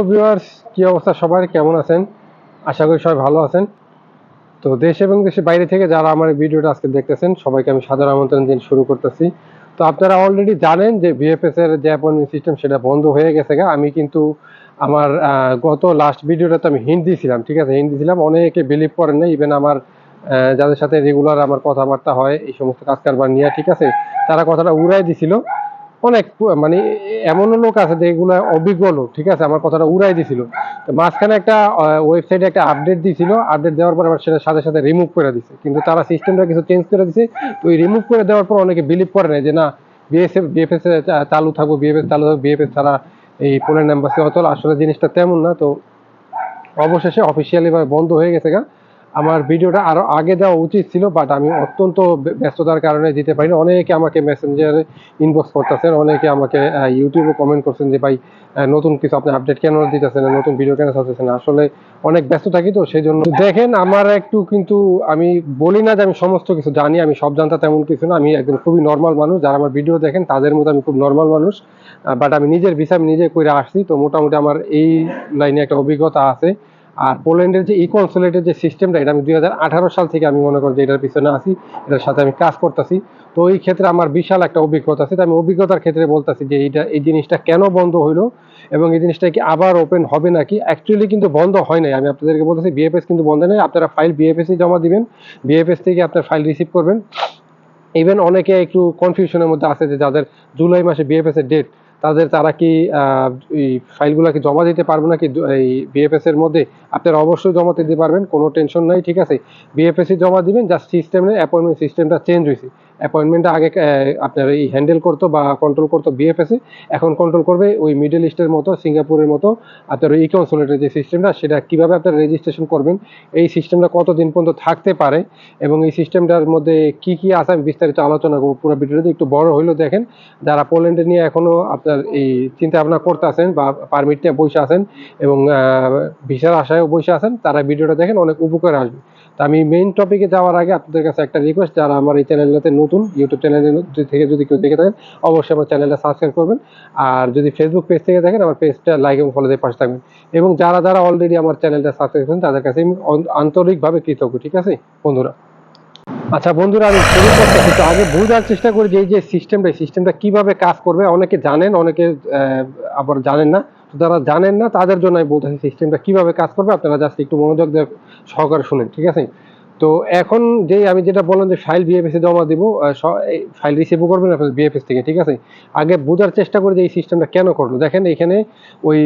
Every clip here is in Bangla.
ভিউয়ার্স, কি অবস্থা সবার, কেমন আছেন? আশা করি সবাই ভালো আছেন। তো দেশ এবং দেশের বাইরে থেকে যারা আমার ভিডিওটা আজকে দেখতেছেন সবাইকে আমি সাদর আমন্ত্রণ দিয়ে শুরু করতেছি। তো আপনারা অলরেডি জানেন যে বিএফএস এর যে অ্যাপয়েন্টমেন্ট সিস্টেম সেটা বন্ধ হয়ে গেছে গা। আমি কিন্তু আমার গত লাস্ট ভিডিওটাতে আমি হিন্ট দিয়েছিলাম, ঠিক আছে? হিন্ট দিয়েছিলাম, অনেকে বিলিভ করেন না। ইভেন আমার যাদের সাথে রেগুলার আমার কথাবার্তা হয় এই সমস্ত কাজ কারবার নিয়ে, ঠিক আছে, তারা কথাটা উড়াই দিছিল। অনেক মানে এমনও লোক আছে যেগুলো অভিজ্ঞ লোক, ঠিক আছে, আমার কথাটা উড়াই দিছিল। তো মাঝখানে একটা ওয়েবসাইটে একটা আপডেট দিছিল, আপডেট দেওয়ার পর আবার সেটা সাথে সাথে রিমুভ করে দিছে, কিন্তু তারা সিস্টেমটা কিছু চেঞ্জ করে দিছে। তো ওই রিমুভ করে দেওয়ার পর অনেকে বিলিভ করে না যে না, বিএফএস চালু থাকবো, বিএফএস চালু থাকবে, বিএফএস ছাড়া এই পোল্যান্ড এম্বাসি অচল। আসলে জিনিসটা তেমন না। তো অবশেষে অফিসিয়ালি ভাবে বন্ধ হয়ে গেছে গা। আমার ভিডিওটা আরো আগে দেওয়া উচিত ছিল, বাট আমি অত্যন্ত ব্যস্ততার কারণে দিতে পারিনি। অনেকে আমাকে মেসেঞ্জারে ইনবক্স করতেছেন, অনেকে আমাকে ইউটিউবে কমেন্ট করছেন যে ভাই নতুন কিছু আপনি আপডেট কেন দিতেছেন, নতুন ভিডিও কেন ছাড়তেছেন। আসলে অনেক ব্যস্ত থাকি, তো সেই জন্য দেখেন আমার একটু, কিন্তু আমি বলি না যে আমি সমস্ত কিছু জানি, আমি সব জানতা তেমন কিছু না। আমি একদম খুবই নর্মাল মানুষ, যারা আমার ভিডিও দেখেন তাদের মধ্যে আমি খুব নর্মাল মানুষ। বাট আমি নিজের ভিসা আমি নিজে করে আসছি, তো মোটামুটি আমার এই লাইনে একটা অভিজ্ঞতা আছে। আর পোল্যান্ডের যে ই কনসুলেটের যে সিস্টেমটা, এটা আমি 2018 সাল থেকে আমি মনে করি যে এটার পিছনে আছি, এটার সাথে আমি কাজ করতেছি। তো এই ক্ষেত্রে আমার বিশাল একটা অভিজ্ঞতা আছে। আমি অভিজ্ঞতার ক্ষেত্রে বলতেছি যে এই জিনিসটা কেন বন্ধ হইলো এবং এই জিনিসটা কি আবার ওপেন হবে নাকি। অ্যাকচুয়ালি কিন্তু বন্ধ হয় নাই, আমি আপনাদেরকে বলতেছি বিএফএস কিন্তু বন্ধ নেই। আপনারা ফাইল বিএফএস জমা দিবেন, বিএফএস থেকে আপনার ফাইল রিসিভ করবেন। ইভেন অনেকে একটু কনফিউশনের মধ্যে আছে যে যাদের জুলাই মাসে বিএফএস এর ডেট, তারা কি এই ফাইলগুলো কি জমা দিতে পারবে নাকি এই বিএফএস এর মধ্যে? আপনারা অবশ্যই জমা দিতে পারবেন, কোনো টেনশন নাই, ঠিক আছে। বিএফএস জমা দিবেন, জাস্ট সিস্টেমের অ্যাপয়েন্টমেন্ট সিস্টেমটা চেঞ্জ হয়েছে। অ্যাপয়েন্টমেন্টটা আগে আপনার এই হ্যান্ডেল করতো বা কন্ট্রোল করতো বিএফএস, এখন কন্ট্রোল করবে ওই মিডল ইস্টের মতো, সিঙ্গাপুরের মতো আপনার ই কনসুলেটের যে সিস্টেমটা, সেটা কিভাবে আপনার রেজিস্ট্রেশন করবেন, এই সিস্টেমটা কতদিন পর্যন্ত থাকতে পারে এবং এই সিস্টেমটার মধ্যে কি কি আছে আমি বিস্তারিত আলোচনা করবো পুরো ভিডিওতে। একটু বড় হইলেও দেখেন, যারা পোল্যান্ডে নিয়ে এখনো আপনার এই চিন্তা ভাবনা করতে আছেন বা পারমিট নিয়ে বসে আছেন এবং ভিসার আশায়ও বসে আছেন, তারা ভিডিওটা দেখেন, অনেক উপকার আসবে। তা আমি মেইন টপিকে যাওয়ার আগে আপনাদের কাছে একটা রিকোয়েস্ট, যারা আমার এই চ্যানেলটাতে নতুন, ইউটিউব চ্যানেলে থেকে যদি কেউ দেখে থাকেন, অবশ্যই আমার চ্যানেলটা সাবস্ক্রাইব করবেন। আর যদি ফেসবুক পেজ থেকে দেখেন, আমার পেজটা লাইক এবং ফলো দিয়ে পাশে থাকবেন। এবং যারা অলরেডি আমার চ্যানেলটা সাবস্ক্রাইব করেন তাদের কাছে আমি আন্তরিকভাবে কৃতজ্ঞ, ঠিক আছে বন্ধুরা। আচ্ছা বন্ধুরা, আমি শুরু করতেছি। তো আগে বোঝার চেষ্টা করি যে এই যে সিস্টেমটা কিভাবে কাজ করবে। অনেকে জানেন, অনেকে আবার জানেন না। তো যারা জানেন না তাদের জন্য আমি বলতেছি সিস্টেমটা কিভাবে কাজ করবে, আপনারা জাস্ট একটু মনোযোগ দিয়ে সহকারে শুনেন, ঠিক আছে। তো এখন যে আমি যেটা বললাম যে ফাইল বিএফএস এ জমা দিব, ফাইল রিসিভও করবেন আপনার বিএফএস থেকে, ঠিক আছে। আগে বোঝার চেষ্টা করি যে এই সিস্টেমটা কেন করলো। দেখেন এখানে ওই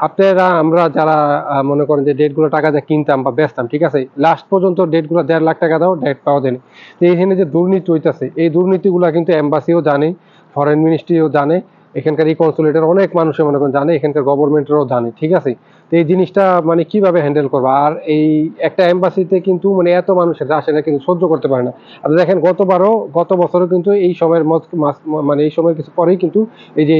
আপনারা আমরা যারা মনে করেন যে ডেটগুলো টাকা দিয়ে কিনতাম বা বেচতাম, ঠিক আছে, লাস্ট পর্যন্ত ডেটগুলো 1.5 লাখ টাকা দাও, ডেট পাওয়া যায়নি। তো এইখানে যে দুর্নীতি হইতেছে, এই দুর্নীতিগুলো কিন্তু এম্বাসিও জানে, ফরেন মিনিস্ট্রিও জানে, এখানকার ই কনসুলেটের অনেক মানুষের মনে করেন জানে, এখানকার গভর্নমেন্টেরও জানে, ঠিক আছে। তো এই জিনিসটা মানে কিভাবে হ্যান্ডেল করবো। আর এই একটা এম্বাসিতে কিন্তু মানে এত মানুষের আসলে কিন্তু সহ্য করতে পারে না। আপনি দেখেন গত বছরও কিন্তু এই সময়ের মানে এই সময়ের কিছু পরেই কিন্তু এই যে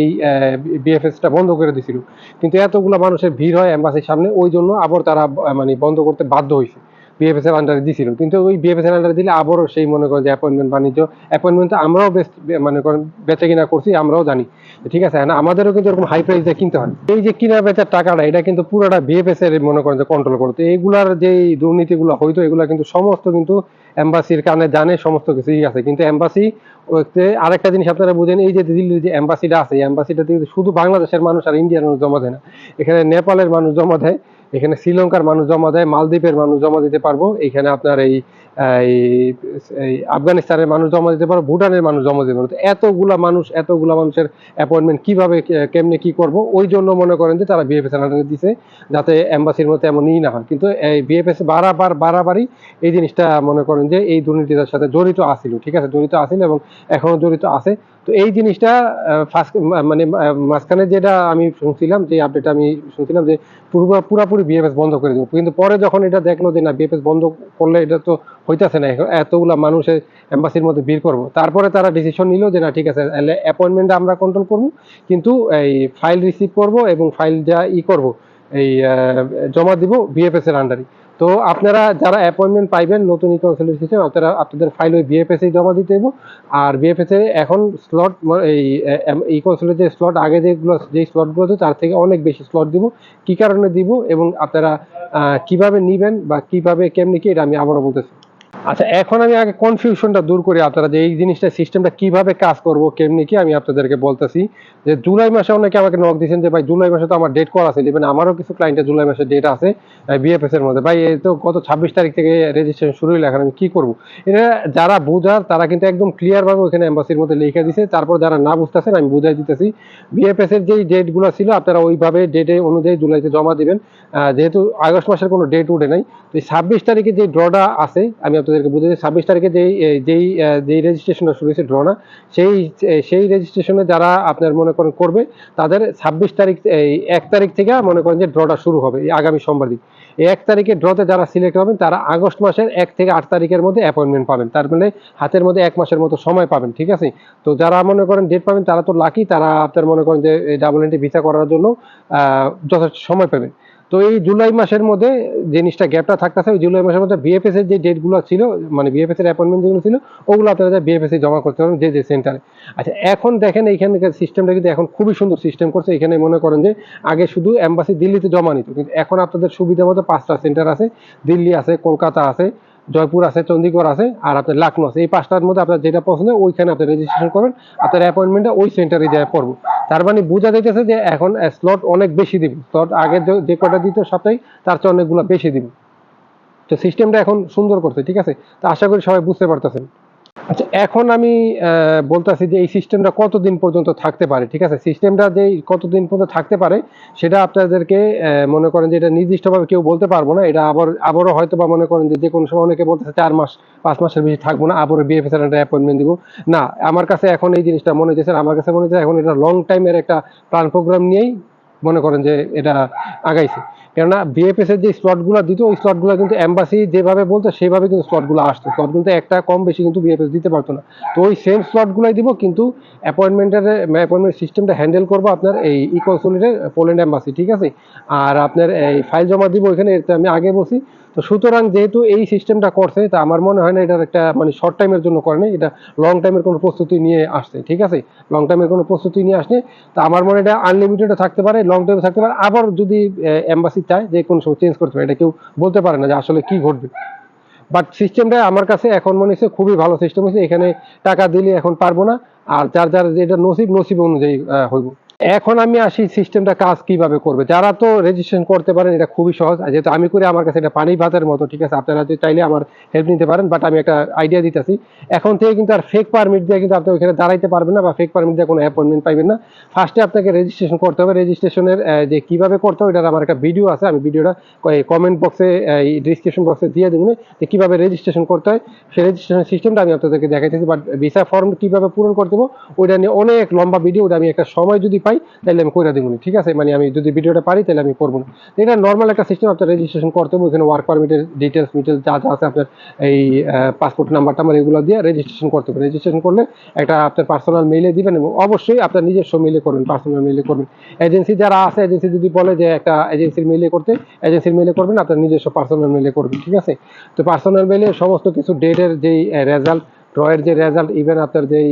বিএফএসটা বন্ধ করে দিছিল। কিন্তু এতগুলো মানুষের ভিড় হয় এম্বাসির সামনে, ওই জন্য আবার তারা মানে বন্ধ করতে বাধ্য হয়েছে। বিএফএস এর আন্ডারে দিছিল, কিন্তু ওই বিএফএস এর আন্ডারে দিলে আবারও সেই মনে করেন যে অ্যাপয়েন্টমেন্ট আমরাও মনে করেন বেচা কিনা করছি, আমরাও জানি, ঠিক আছে। আমাদেরও কিন্তু এরকম হাই প্রাইস দিয়ে কিনতে হয়। এই যে কিনা বেচার টাকাটা, এটা কিন্তু পুরোটা বিএফএস এর মনে করেন যে কন্ট্রোল করতো। এইগুলার যে দুর্নীতিগুলো হইতো, এগুলা কিন্তু সমস্ত কিন্তু এম্বাসির কানে জানে, সমস্ত কিছুই আছে। কিন্তু এম্বাসি আরেকটা জিনিস আপনারা বুঝেন, এই যে দিল্লির যে এম্বাসিটা আছে, এই এম্বাসিটাতে শুধু বাংলাদেশের মানুষ আর ইন্ডিয়ার মানুষ জমা দেয় না, এখানে নেপালের মানুষ জমা দেয়, এখানে শ্রীলঙ্কার মানুষ জমা দেয়, মালদ্বীপের মানুষ জমা দিতে পারবো, এখানে আপনার এই আফগানিস্তানের মানুষ জমা দিতে পারবো, ভুটানের মানুষ জমা দিতে পারবো। এতগুলা মানুষের অ্যাপয়েন্টমেন্ট কিভাবে কেমনে কি করব, ওই জন্য মনে করেন যে তারা বিএফএস আন্ডারে দিছে, যাতে এম্বাসির মধ্যে এমনই না হয়। কিন্তু এই বিএফএস বাড়াবাড়ি এই জিনিসটা মনে করেন যে এই দুর্নীতির সাথে জড়িত আছিল, ঠিক আছে, জড়িত আছিল এবং এখনো জড়িত আছে। তো এই জিনিসটা মানে মাঝখানে যেটা আমি শুনছিলাম, যে আপডেট আমি শুনছিলাম যে পুরাপুরি বিএফএস বন্ধ করে দেবো, কিন্তু পরে যখন এটা দেখলো যে না, বিএফএস বন্ধ করলে এটা তো হইতেছে না, এতগুলা মানুষের এম্বাসির মধ্যে ভিড় করবো, তারপরে তারা ডিসিশন নিল যে না ঠিক আছে, অ্যাপয়েন্টমেন্ট আমরা কন্ট্রোল করবো, কিন্তু এই ফাইল রিসিভ করব এবং ফাইল যা করব এই জমা দিব বিএফএস এর আন্ডারে। তো আপনারা যারা অ্যাপয়েন্টমেন্ট পাইবেন নতুন ই-কনসালটেন্ট সিস্টেম, আপনারা আপনাদের ফাইল ওই বিএফএস এ জমা দিতে হবে। আর বিএফএস এ এখন স্লট এই ই-কনসালটেন্ট যে স্লট আগে যেগুলো যেই স্লটগুলো আছে তার থেকে অনেক বেশি স্লট দিব। কি কারণে দিব এবং আপনারা কিভাবে নিবেন বা কিভাবে কেমনি কি, এটা আমি আবারও বলতেছি। আচ্ছা, এখন আমি আগে কনফিউশনটা দূর করি, আপনারা যে এই জিনিসটা সিস্টেমটা কিভাবে কাজ করবো কেমনি কি আমি আপনাদেরকে বলতেছি। যে জুলাই মাসে অনেকে আমাকে নক দিয়েছেন যে ভাই জুলাই মাসে তো আমার ডেট করা আছে, ইভেন আমারও কিছু ক্লায়েন্টের জুলাই মাসে ডেট আছে বিএফএস এর মধ্যে। ভাই এই তো গত 26 তারিখ থেকে রেজিস্ট্রেশন শুরু হইলো, এখন আমি কি করবো? এটা যারা বুঝার তারা কিন্তু একদম ক্লিয়ার ভাবে ওখানে এম্বাসির মধ্যে লিখে দিছে। তারপর যারা না বুঝতেছেন আমি বুঝাই দিতেছি। বিএফএস এর যেই ডেট গুলো ছিল আপনারা ওইভাবে ডেটে অনুযায়ী জুলাইতে জমা দিবেন। যেহেতু আগস্ট মাসের কোনো ডেট উঠে নাই, তো 26 তারিখে যে ড্রটা আছে আমি আপনাদেরকে বুঝাই, 26 তারিখে যেই রেজিস্ট্রেশনটা শুরু হয়েছে ড্র না, সেই রেজিস্ট্রেশনে যারা আপনার মনে করেন করবে তাদের 26 তারিখ এই 1 তারিখ থেকে মনে করেন যে ড্রটা শুরু হবে এই আগামী সোমবার দিন। এই 1 তারিখে ড্রতে যারা সিলেক্ট হবেন তারা আগস্ট মাসের 1 থেকে 8 তারিখের মধ্যে অ্যাপয়েন্টমেন্ট পাবেন। তার মানে হাতের মধ্যে 1 মাসের মতো সময় পাবেন, ঠিক আছে? তো যারা মনে করেন ডেট পাবেন তারা তো লাকি, তারা আপনার মনে করেন যে ডাবল এন্ট্রি ভিসা করার জন্য যথেষ্ট সময় পাবেন। তো এই জুলাই মাসের মধ্যে জিনিসটা গ্যাপটা থাকতেছে, ওই জুলাই মাসের মধ্যে বিএফএস এর যে ডেটগুলো ছিল, মানে বিএফএস এর অ্যাপয়েন্টমেন্ট যেগুলো ছিল ওগুলো আপনারা বিএফএস এ জমা করতে পারবেন যে সেন্টারে। আচ্ছা, এখন দেখেন এইখানে সিস্টেমটা কিন্তু এখন খুবই সুন্দর সিস্টেম করছে। এখানে মনে করেন যে আগে শুধু এম্বাসি দিল্লিতে জমা নিত, কিন্তু এখন আপনাদের সুবিধা মতো 5টা সেন্টার আছে। দিল্লি আছে, কলকাতা আছে, জয়পুর আছে, চণ্ডীগড় আছে, আর আপনার লখনৌ আছে। এই 5টার মধ্যে আপনার যেটা পছন্দ ওইখানে আপনি রেজিস্ট্রেশন করবেন, আপনার অ্যাপয়েন্টমেন্টটা ওই সেন্টারে যায় পড়বো। তার মানে বোঝা যাইতেছে যে এখন স্লট অনেক বেশি দিবে, স্লট আগে যে কটা দিত সপ্তাহে তার চেয়ে অনেকগুলো বেশি দিবে। তো সিস্টেমটা এখন সুন্দর করছে, ঠিক আছে? তো আশা করি সবাই বুঝতে পারতেছেন। আচ্ছা, এখন আমি বলতেছি যে এই সিস্টেমটা কতদিন পর্যন্ত থাকতে পারে, ঠিক আছে? সিস্টেমটা যে কতদিন পর্যন্ত থাকতে পারে সেটা আপনাদেরকে মনে করেন যে এটা নির্দিষ্টভাবে কেউ বলতে পারবো না। এটা আবারও হয়তো বা মনে করেন যে কোনো সময় অনেকে বলতেছে 4 মাস 5 মাসের বেশি থাকবো না, আবারও বিএফএস এর একটা অ্যাপয়েন্টমেন্ট দিব। না, আমার কাছে এখন এই জিনিসটা মনে হচ্ছে, আমার কাছে মনে হচ্ছে এখন এটা লং টাইমের একটা প্ল্যান প্রোগ্রাম নিয়েই মনে করেন যে এটা আগাইছে। কেননা বিএফএস এর যে স্লটগুলো দিত ওই স্লটগুলো কিন্তু এম্বাসি যেভাবে বলতো সেভাবে কিন্তু স্লটগুলো আসতো, স্লট কিন্তু একটা কম বেশি কিন্তু বিএফএস দিতে পারতো না। তো ওই সেম স্লটগুলোই দিব, কিন্তু অ্যাপয়েন্টমেন্ট সিস্টেমটা হ্যান্ডেল করবো আপনার এই ই-কনসুলেটের পোল্যান্ড এম্বাসি, ঠিক আছে? আর আপনার এই ফাইল জমা দিব ওইখানে, এটা আমি আগে বলছি। তো সুতরাং যেহেতু এই সিস্টেমটা করছে, তা আমার মনে হয় না এটার একটা মানে শর্ট টাইমের জন্য করে নাই, এটা লং টাইমের কোনো প্রস্তুতি নিয়ে আসছে, ঠিক আছে? লং টাইমের কোনো প্রস্তুতি নিয়ে আসলে তা আমার মনে হয় এটা আনলিমিটেড থাকতে পারে, লং টাইমে থাকতে পারে। আবার যদি এম্বাসি চায় যে কোনো সময় চেঞ্জ করতে পারে, এটা কেউ বলতে পারে না যে আসলে কি ঘটবে। বাট সিস্টেমটা আমার কাছে এখন মনে হচ্ছে খুবই ভালো সিস্টেম হয়েছে। এখানে টাকা দিলে এখন পারবো না, আর যার যার যেটা নসিব অনুযায়ী হইব। এখন আমি আসি সিস্টেমটা কাজ কিভাবে করবে। যারা তো রেজিস্ট্রেশন করতে পারেন, এটা খুবই সহজ। যেহেতু আমি করি, আমার কাছে এটা পানি ভাতের মতো, ঠিক আছে? আপনারা চাইলে আমার হেল্প নিতে পারেন, বাট আমি একটা আইডিয়া দিতেছি। এখন থেকে কিন্তু আর ফেক পারমিট দিয়ে কিন্তু আপনি ওইখানে দাঁড়াইতে পারবেন না, বা ফেক পারমিট দিয়ে কোনো অ্যাপয়েন্টমেন্ট পাইবেন না। ফার্স্টে আপনাকে রেজিস্ট্রেশন করতে হবে। রেজিস্ট্রেশনের যে কিভাবে করতে হবে এটার আমার একটা ভিডিও আছে, আমি ভিডিওটা কমেন্ট বক্সে ডিসক্রিপশন বক্সে দিয়ে দেবেন যে কিভাবে রেজিস্ট্রেশন করতে হয়। সেই রেজিস্ট্রেশন সিস্টেমটা আমি আপনাদেরকে দেখাইতেছি। বাট ভিসা ফর্ম কিভাবে পূরণ করতে হবে ওইটা নিয়ে অনেক লম্বা ভিডিও, ওটা আমি একটা সময় যদি পাই তাহলে আমি করে দেবো, ঠিক আছে? মানে আমি যদি ভিডিওটা পারি তাহলে আমি করবো না। এটা নর্মাল একটা সিস্টেম, আপনার রেজিস্ট্রেশন করতে হবে। ওখানে ওয়ার্ক পারমিটের ডিটেলস যা যা আছে আপনার এই পাসপোর্ট নাম্বার টাম্বার এগুলো দিয়ে রেজিস্ট্রেশন করতে হবে। রেজিস্ট্রেশন করলে একটা আপনার পার্সোনাল মেইলে দিবেন, এবং অবশ্যই আপনার নিজস্ব মেইলে করবেন, পার্সোনাল মেইলে করবেন। এজেন্সি যারা আছে, এজেন্সি যদি বলে যে একটা এজেন্সির মেইলে করতে, এজেন্সির মেইলে করবেন, আপনার নিজস্ব পার্সোনাল মেইলে করবেন, ঠিক আছে? তো পার্সোনাল মেইলে সমস্ত কিছু ডেটের যেই রেজাল্ট, ড্রয়ের যে রেজাল্ট, ইভেন আপনার যেই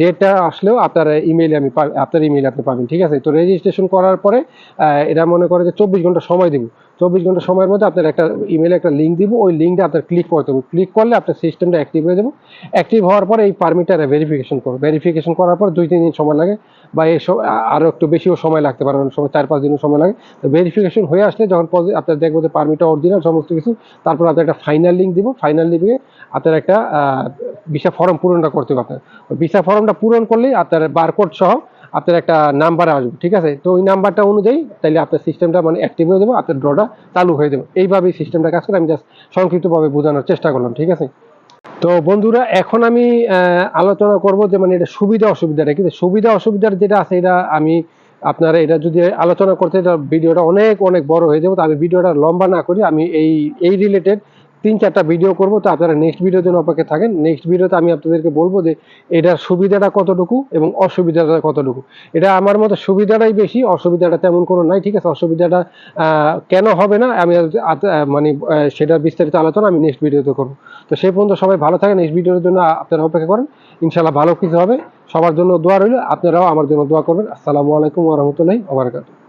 ডেটটা আসলেও আপনার ইমেইলে আপনার ইমেইলে আপনি পাবেন, ঠিক আছে? তো রেজিস্ট্রেশন করার পরে এটা মনে করে যে 24 ঘন্টা সময় দিব। 24 ঘন্টা সময়ের মধ্যে আপনার একটা ইমেইলে একটা লিঙ্ক দিব, ওই লিঙ্কটা আপনার ক্লিক করতে হবে। ক্লিক করলে আপনার সিস্টেমটা অ্যাক্টিভ হয়ে যাবে। অ্যাক্টিভ হওয়ার পরে এই পারমিটটা ভেরিফিকেশন করবে। ভেরিফিকেশন করার পর 2-3 দিন সময় লাগে, বা আরও একটু বেশিও সময় লাগতে পারে, অনেক সময় 4-5 দিনও সময় লাগে। তো ভেরিফিকেশন হয়ে আসলে যখন আপনার দেখবো যে পারমিটটা অরিজিনাল সমস্ত কিছু, তারপর আপনার একটা ফাইনাল লিঙ্ক দিব। ফাইনাল লিঙ্কে আপনার একটা ভিসা ফর্ম পূরণটা করতে হবে। আপনার ভিসা ফর্মটা পূরণ করলেই আপনার বারকোড সহ আপনার একটা নাম্বার আসবে, ঠিক আছে? তো ওই নাম্বারটা অনুযায়ী তাহলে আপনার সিস্টেমটা মানে অ্যাক্টিভ হয়ে যাবে, আপনার ড্রটা চালু হয়ে যাবে। এইভাবেই সিস্টেমটা কাজ করে। আমি জাস্ট সংক্ষিপ্তভাবে বোঝানোর চেষ্টা করলাম, ঠিক আছে? তো বন্ধুরা, এখন আমি আলোচনা করব যে মানে এটা সুবিধা অসুবিধাটা, কিন্তু সুবিধা অসুবিধার যেটা আছে এটা আমি আপনারা এটা যদি আলোচনা করতে ভিডিওটা অনেক অনেক বড় হয়ে যাবে। তো আমি ভিডিওটা লম্বা না করি, আমি এই রিলেটেড 3-4টা ভিডিও করব। তো আপনারা নেক্সট ভিডিওর জন্য অপেক্ষা থাকেন। নেক্সট ভিডিওতে আমি আপনাদেরকে বলবো যে এটার সুবিধাটা কতটুকু এবং অসুবিধাটা কতটুকু। এটা আমার মতে সুবিধাটাই বেশি, অসুবিধাটা তেমন কোনো নাই, ঠিক আছে? অসুবিধাটা কেন হবে না আমি মানে সেটা বিস্তারিত আলোচনা আমি নেক্সট ভিডিওতে করব। তো সেই পর্যন্ত সবাই ভালো থাকেন। নেক্সট ভিডিওর জন্য আপনারা অপেক্ষা করেন, ইনশাআল্লাহ ভালো কিছু হবে। সবার জন্য দোয়া রইল, আপনারাও আমার জন্য দোয়া করবেন। আসসালামু আলাইকুম ওয়া রাহমাতুল্লাহি ওয়া বারাকাতুহু।